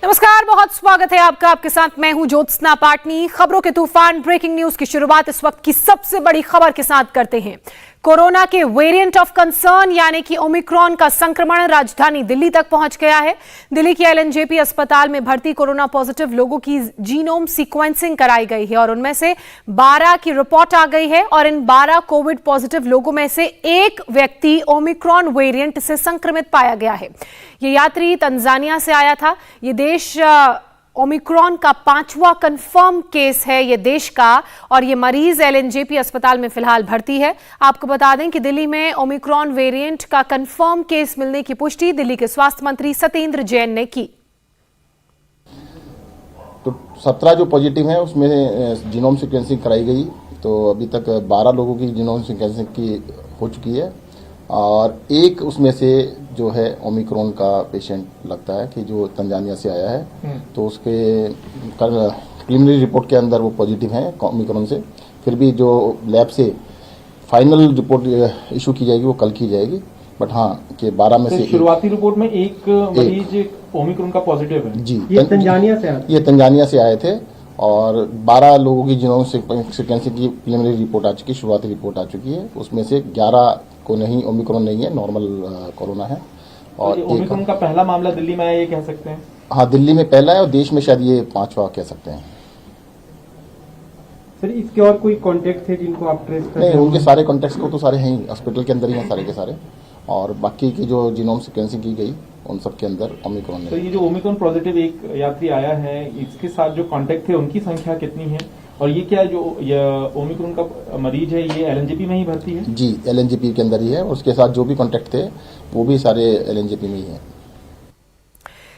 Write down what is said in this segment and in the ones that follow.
नमस्कार, बहुत स्वागत है आपका। आपके साथ मैं हूं ज्योत्सना पाटनी। खबरों के तूफान ब्रेकिंग न्यूज की शुरुआत इस वक्त की सबसे बड़ी खबर के साथ करते हैं। कोरोना के वेरिएंट ऑफ कंसर्न यानी कि ओमिक्रॉन का संक्रमण राजधानी दिल्ली तक पहुंच गया है। दिल्ली के एलएनजेपी अस्पताल में भर्ती कोरोना पॉजिटिव लोगों की जीनोम सीक्वेंसिंग कराई गई है और उनमें से 12 की रिपोर्ट आ गई है और इन 12 कोविड पॉजिटिव लोगों में से एक व्यक्ति ओमिक्रॉन वेरिएंट से संक्रमित पाया गया है। ये यात्री तंजानिया से आया था। ये देश ओमिक्रॉन का 5वां कंफर्म केस है ये देश का, और ये मरीज एलएनजेपी अस्पताल में फिलहाल भर्ती है। आपको बता दें कि दिल्ली में ओमिक्रॉन वेरिएंट का कंफर्म केस मिलने की पुष्टि दिल्ली के स्वास्थ्य मंत्री सत्येंद्र जैन ने की। तो 17 जो पॉजिटिव हैं उसमें जीनोम सीक्वेंसिंग कराई गई, तो अभी तक 12 लोगों की जीनोम सीक्वेंसिंग की हो चुकी है और एक उसमें से जो है ओमिक्रॉन का पेशेंट लगता है कि जो तंजानिया से आया है, तो उसके प्रिलिमिनरी रिपोर्ट के अंदर वो पॉजिटिव हैं ओमिक्रॉन से। फिर भी जो लैब से फाइनल रिपोर्ट इशू की जाएगी वो कल की जाएगी, बट हाँ कि 12 में से शुरुआती रिपोर्ट में एक मरीज ओमिक्रॉन का पॉजिटिव है जी। ये तंजानिया से आए थे और 12 लोगों की जीनोम सीक्वेंसिंग की प्रिलिमिनरी रिपोर्ट आ चुकी, शुरुआती रिपोर्ट आ चुकी है। उसमें से 11 को नहीं, ओमिक्रॉन नहीं है, नॉर्मल कोरोना है। और ओमिक्रॉन का पहला मामला दिल्ली में आया, ये कह सकते हैं? हाँ, दिल्ली में पहला है और देश में शायद ये 5वां कह सकते हैं। सर, इसके और कोई कॉन्टेक्ट थे जिनको आप ट्रेस कर? नहीं, उनके सारे कॉन्टेक्ट को तो सारे हैं ही, हॉस्पिटल के अंदर ही हैं सारे के सारे, और बाकी की जो जीनोम सीक्वेंसिंग की गई उन सब के अंदर ओमिक्रॉन है। तो ये जो ओमिक्रॉन पॉजिटिव एक यात्री आया है, इसके साथ जो कॉन्टेक्ट थे उनकी संख्या कितनी है? और ये क्या जो ओमिक्रॉन का मरीज है ये एलएनजेपी में ही भर्ती है? जी, एलएनजेपी के अंदर ही है। उसके साथ जो भी कॉन्टेक्ट थे वो भी सारे एलएनजेपी में ही हैं।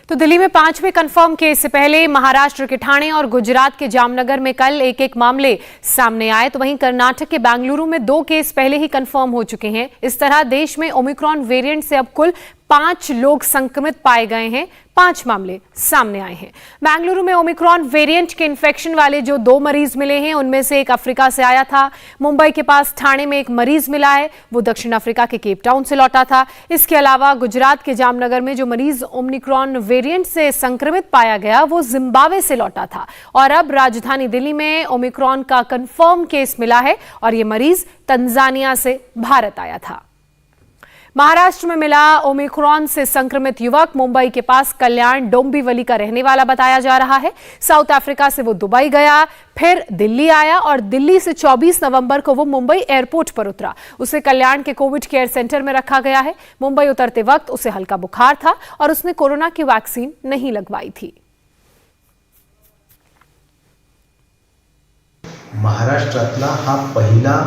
तो दिल्ली में 5वें कंफर्म केस से पहले महाराष्ट्र के ठाणे और गुजरात के जामनगर में कल एक एक मामले सामने आए, तो वहीं कर्नाटक के बेंगलुरु में 2 केस पहले ही कंफर्म हो चुके हैं। इस तरह देश में ओमिक्रॉन वेरिएंट से अब कुल 5 लोग संक्रमित पाए गए हैं, 5 मामले सामने आए हैं। बेंगलुरु में ओमिक्रॉन वेरिएंट के इन्फेक्शन वाले जो 2 मरीज मिले हैं उनमें से एक अफ्रीका से आया था। मुंबई के पास ठाणे में एक मरीज मिला है, वो दक्षिण अफ्रीका के केप टाउन से लौटा था। इसके अलावा गुजरात के जामनगर में जो मरीज ओमिक्रॉन वेरिएंट से संक्रमित पाया गया वो जिम्बाब्वे से लौटा था। और अब राजधानी दिल्ली में ओमिक्रॉन का कंफर्म केस मिला है और ये मरीज तंजानिया से भारत आया था। महाराष्ट्र में मिला ओमिक्रॉन से संक्रमित युवक मुंबई के पास कल्याण डोंबिवली का रहने वाला बताया जा रहा है। साउथ अफ्रीका से वो दुबई गया, फिर दिल्ली आया और दिल्ली से 24 नवंबर को वो मुंबई एयरपोर्ट पर उतरा। उसे कल्याण के कोविड केयर सेंटर में रखा गया है। मुंबई उतरते वक्त उसे हल्का बुखार था और उसने कोरोना की वैक्सीन नहीं लगवाई थी। महाराष्ट्रातला हा पहिला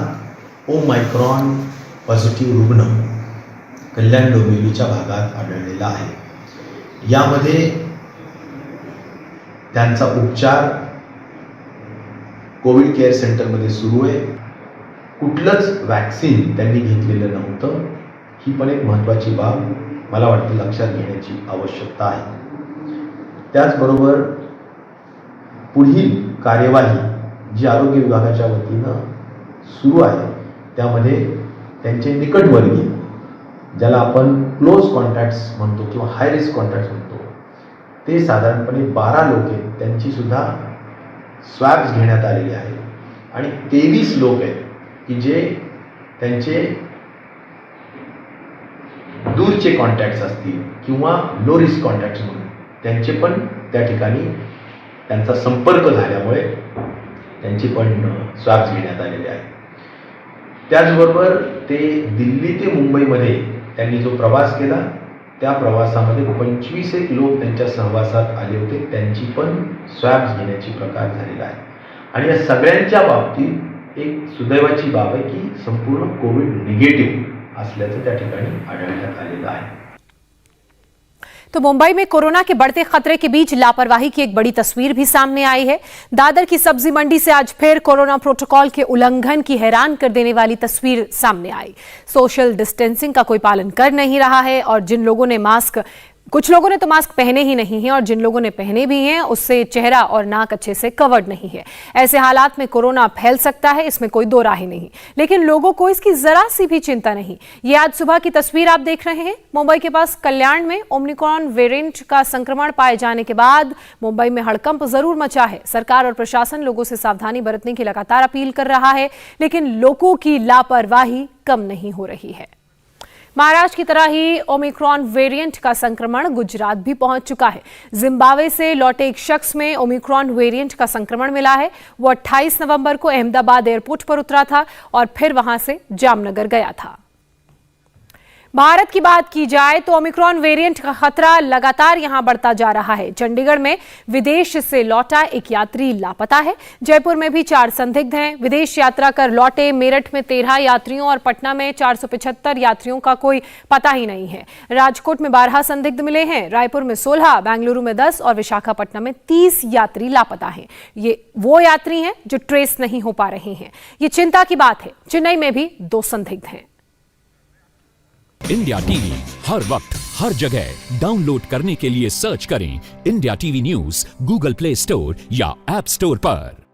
ओमायक्रॉन पॉझिटिव्ह रुग्ण कल्याण डोंबिवलीच्या भागात आढळलेला आहे। यामध्ये त्यांचा उपचार कोविड केअर सेंटरमध्ये सुरू आहे। कुठलंच वॅक्सिन त्यांनी घेतलेलं नव्हतं, ही पण एक महत्त्वाची बाब मला वाटतं लक्षात घेण्याची आवश्यकता आहे। त्याचबरोबर पुढील कार्यवाही जी आरोग्य विभागाच्या वतीनं सुरू आहे त्यामध्ये त्यांचे निकटवर्गीय, ज्याला आपण क्लोज कॉन्टॅक्ट्स म्हणतो किंवा हाय रिस्क कॉन्टॅक्ट्स म्हणतो, ते साधारणपणे 12 लोक आहेत, त्यांची सुद्धा स्वॅब्स घेण्यात आलेले आहेत आणि 23 लोक आहेत की जे त्यांचे दूरचे कॉन्टॅक्ट्स असतील किंवा लो रिस्क कॉन्टॅक्ट्स म्हणून त्यांचे पण त्या ठिकाणी त्यांचा संपर्क झाल्यामुळे त्यांची पण स्वॅब्स घेण्यात आलेले आहेत। त्याचबरोबर ते दिल्ली ते मुंबईमध्ये त्यांनी जो प्रवास केला त्या प्रवासामध्ये 25 लोक त्यांच्या सहवासात आले होते, त्यांची पण स्वॅब्स घेण्याची प्रकार झालेला आहे। आणि या सगळ्यांच्या बाबतीत एक सुदैवाची बाब आहे की संपूर्ण कोविड निगेटिव्ह असल्याचं त्या ठिकाणी आढळण्यात आलेलं आहे। तो मुंबई में कोरोना के बढ़ते खतरे के बीच लापरवाही की एक बड़ी तस्वीर भी सामने आई है। दादर की सब्जी मंडी से आज फिर कोरोना प्रोटोकॉल के उल्लंघन की हैरान कर देने वाली तस्वीर सामने आई। सोशल डिस्टेंसिंग का कोई पालन कर नहीं रहा है और जिन लोगों ने मास्क कुछ लोगों ने तो मास्क पहने ही नहीं है और जिन लोगों ने पहने भी हैं उससे चेहरा और नाक अच्छे से कवर्ड नहीं है। ऐसे हालात में कोरोना फैल सकता है, इसमें कोई दो राय नहीं, लेकिन लोगों को इसकी जरा सी भी चिंता नहीं। ये आज सुबह की तस्वीर आप देख रहे हैं। मुंबई के पास कल्याण में ओमिक्रॉन वेरिएंट का संक्रमण पाए जाने के बाद मुंबई में हड़कंप जरूर मचा है। सरकार और प्रशासन लोगों से सावधानी बरतने की लगातार अपील कर रहा है, लेकिन लोगों की लापरवाही कम नहीं हो रही है। महाराष्ट्र की तरह ही ओमिक्रॉन वेरिएंट का संक्रमण गुजरात भी पहुंच चुका है। जिम्बाब्वे से लौटे एक शख्स में ओमिक्रॉन वेरिएंट का संक्रमण मिला है। वो 28 नवंबर को अहमदाबाद एयरपोर्ट पर उतरा था और फिर वहां से जामनगर गया था। भारत की बात की जाए तो ओमिक्रॉन वेरिएंट का खतरा लगातार यहां बढ़ता जा रहा है। चंडीगढ़ में विदेश से लौटा एक यात्री लापता है। जयपुर में भी 4 संदिग्ध हैं। विदेश यात्रा कर लौटे मेरठ में 13 यात्रियों और पटना में 475 यात्रियों का कोई पता ही नहीं है। राजकोट में 12 संदिग्ध मिले हैं। रायपुर में 16, बेंगलुरु में 10 और विशाखापट्टनम में 30 यात्री लापता हैं। ये वो यात्री हैं जो ट्रेस नहीं हो पा रहे हैं। ये चिंता की बात है। चेन्नई में भी 2 संदिग्ध हैं। इंडिया टीवी हर वक्त हर जगह डाउनलोड करने के लिए सर्च करें India TV news Google play store या ऐप स्टोर पर।